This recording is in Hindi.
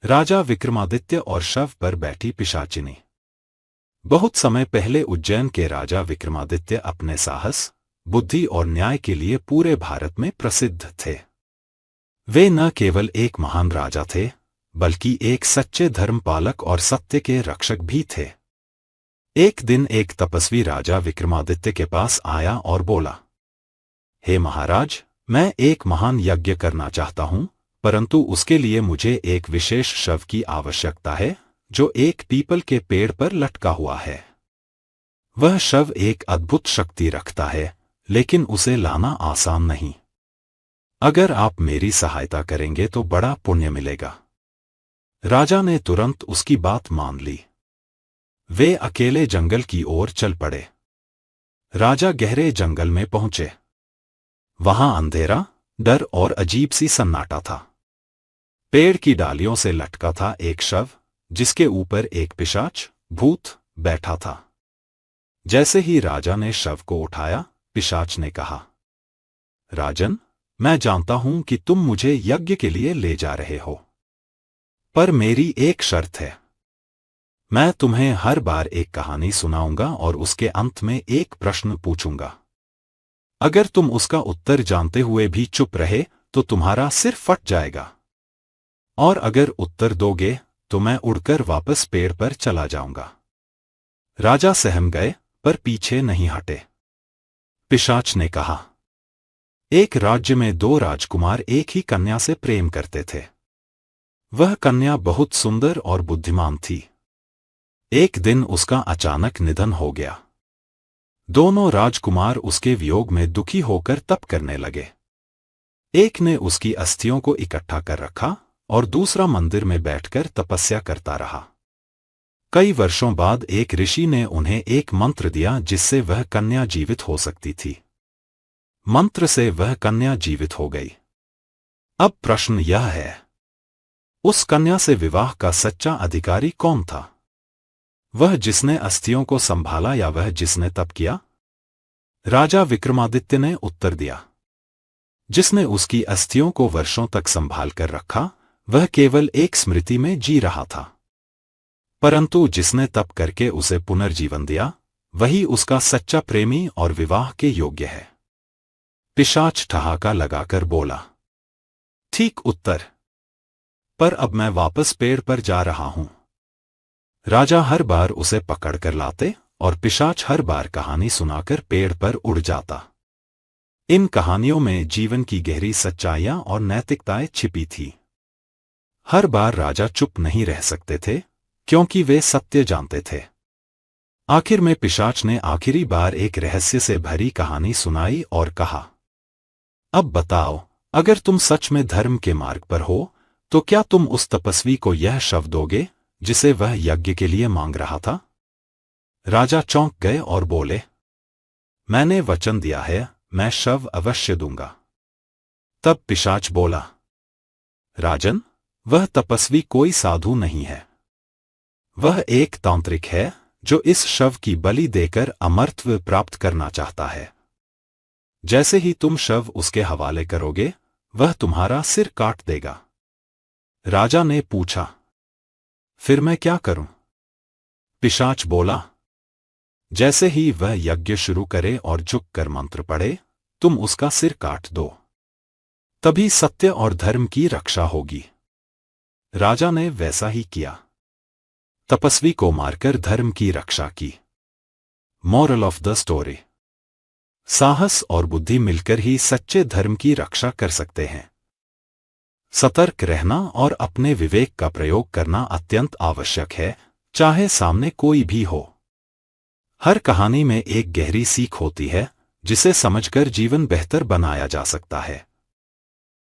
राजा विक्रमादित्य और शव पर बैठी पिशाचिनी। बहुत समय पहले उज्जैन के राजा विक्रमादित्य अपने साहस, बुद्धि और न्याय के लिए पूरे भारत में प्रसिद्ध थे। वे न केवल एक महान राजा थे, बल्कि एक सच्चे धर्मपालक और सत्य के रक्षक भी थे। एक दिन एक तपस्वी राजा विक्रमादित्य के पास आया और बोला, हे महाराज, मैं एक महान यज्ञ करना चाहता हूं, परंतु उसके लिए मुझे एक विशेष शव की आवश्यकता है जो एक पीपल के पेड़ पर लटका हुआ है। वह शव एक अद्भुत शक्ति रखता है, लेकिन उसे लाना आसान नहीं। अगर आप मेरी सहायता करेंगे तो बड़ा पुण्य मिलेगा। राजा ने तुरंत उसकी बात मान ली। वे अकेले जंगल की ओर चल पड़े। राजा गहरे जंगल में पहुंचे। वहां अंधेरा, डर और अजीब सी सन्नाटा था। पेड़ की डालियों से लटका था एक शव, जिसके ऊपर एक पिशाच, भूत, बैठा था। जैसे ही राजा ने शव को उठाया, पिशाच ने कहा, राजन, मैं जानता हूं कि तुम मुझे यज्ञ के लिए ले जा रहे हो, पर मेरी एक शर्त है। मैं तुम्हें हर बार एक कहानी सुनाऊंगा और उसके अंत में एक प्रश्न पूछूंगा। अगर तुम उसका उत्तर जानते हुए भी चुप रहे तो तुम्हारा सिर फट जाएगा, और अगर उत्तर दोगे तो मैं उड़कर वापस पेड़ पर चला जाऊंगा। राजा सहम गए, पर पीछे नहीं हटे। पिशाच ने कहा, एक राज्य में दो राजकुमार एक ही कन्या से प्रेम करते थे। वह कन्या बहुत सुंदर और बुद्धिमान थी। एक दिन उसका अचानक निधन हो गया। दोनों राजकुमार उसके वियोग में दुखी होकर तप करने लगे। एक ने उसकी अस्थियों को इकट्ठा कर रखा और दूसरा मंदिर में बैठकर तपस्या करता रहा। कई वर्षों बाद एक ऋषि ने उन्हें एक मंत्र दिया जिससे वह कन्या जीवित हो सकती थी। मंत्र से वह कन्या जीवित हो गई। अब प्रश्न यह है, उस कन्या से विवाह का सच्चा अधिकारी कौन था? वह जिसने अस्थियों को संभाला या वह जिसने तप किया? राजा विक्रमादित्य ने उत्तर दिया, जिसने उसकी अस्थियों को वर्षों तक संभाल कर रखा, वह केवल एक स्मृति में जी रहा था। परंतु जिसने तप करके उसे पुनर्जीवन दिया, वही उसका सच्चा प्रेमी और विवाह के योग्य है। पिशाच ठहाका लगाकर बोला, ठीक उत्तर, पर अब मैं वापस पेड़ पर जा रहा हूं। राजा हर बार उसे पकड़कर लाते और पिशाच हर बार कहानी सुनाकर पेड़ पर उड़ जाता। इन कहानियों में जीवन की गहरी सच्चाइयां और नैतिकताएं छिपी थी। हर बार राजा चुप नहीं रह सकते थे, क्योंकि वे सत्य जानते थे। आखिर में पिशाच ने आखिरी बार एक रहस्य से भरी कहानी सुनाई और कहा, अब बताओ, अगर तुम सच में धर्म के मार्ग पर हो, तो क्या तुम उस तपस्वी को यह शव दोगे जिसे वह यज्ञ के लिए मांग रहा था? राजा चौंक गए और बोले, मैंने वचन दिया है, मैं शव अवश्य दूंगा। तब पिशाच बोला, राजन, वह तपस्वी कोई साधु नहीं है। वह एक तांत्रिक है जो इस शव की बलि देकर अमरत्व प्राप्त करना चाहता है। जैसे ही तुम शव उसके हवाले करोगे, वह तुम्हारा सिर काट देगा। राजा ने पूछा, फिर मैं क्या करूं? पिशाच बोला, जैसे ही वह यज्ञ शुरू करे और झुककर मंत्र पढ़े, तुम उसका सिर काट दो। तभी सत्य और धर्म की रक्षा होगी। राजा ने वैसा ही किया। तपस्वी को मारकर धर्म की रक्षा की। मॉरल ऑफ द स्टोरी, साहस और बुद्धि मिलकर ही सच्चे धर्म की रक्षा कर सकते हैं। सतर्क रहना और अपने विवेक का प्रयोग करना अत्यंत आवश्यक है, चाहे सामने कोई भी हो। हर कहानी में एक गहरी सीख होती है, जिसे समझकर जीवन बेहतर बनाया जा सकता है।